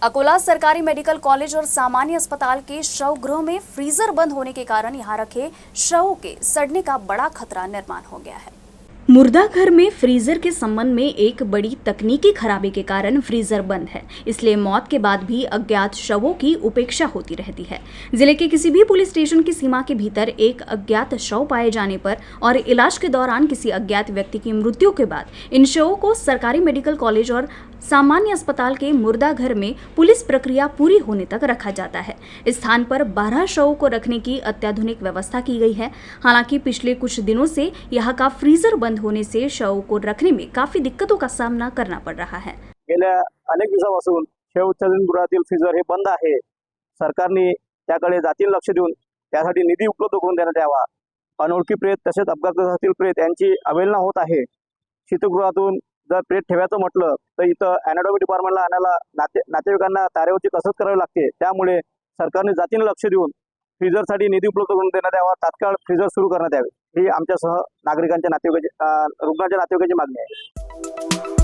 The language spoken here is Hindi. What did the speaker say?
अकोला सरकारी मेडिकल कॉलेज और सामान्य अस्पताल के शव गृह में फ्रीजर बंद होने के कारण यहां रखे शवों के सड़ने का बड़ा खतरा निर्माण हो गया है। मुर्दा घर में फ्रीजर के संबंध में एक बड़ी तकनीकी खराबी के कारण फ्रीजर बंद है, इसलिए मौत के बाद भी अज्ञात शवों की उपेक्षा होती रहती है। जिले के किसी भी पुलिस स्टेशन की सीमा के भीतर एक अज्ञात शव पाए जाने पर और इलाज के दौरान किसी अज्ञात व्यक्ति की मृत्यु के बाद इन शवों को सरकारी मेडिकल कॉलेज और सामान्य अस्पताल के मुर्दा घर में पुलिस प्रक्रिया पूरी होने तक रखा जाता है। इस स्थान पर 12 शवों को रखने की अत्याधुनिक व्यवस्था की गई है। हालांकि पिछले कुछ दिनों से यहाँ का फ्रीजर बंद होने से शवों को रखने में काफी दिक्कतों का सामना करना पड़ रहा है। गेल्या अनेक दिवसापासून शव उत्पादन गृहातील फ्रीजर हे बंद आहे। सरकारने त्याकडे जातीने लक्ष देऊन त्यासाठी निधी उपलब्ध करून देण्यात यावा। अनोळखी प्रेत तसेच अपघातातील प्रेत यांची अवहेलना होत आहे। शीतगृहातून जर प्रेत ठेवायचं म्हटलं तर इथं अॅनाटॉमी डिपार्टमेंटला आणायला नातेवाईकांना तारेवरची कसरत करावी लागते। त्यामुळे सरकारने जातीने लक्ष देऊन फ्रीजरसाठी निधी उपलब्ध करून देण्यात यावा, तात्काळ फ्रीजर सुरू करण्यात यावे ही आमच्यासह नागरिकांच्या रुग्णाच्या नातेवाईकांची मागणी आहे।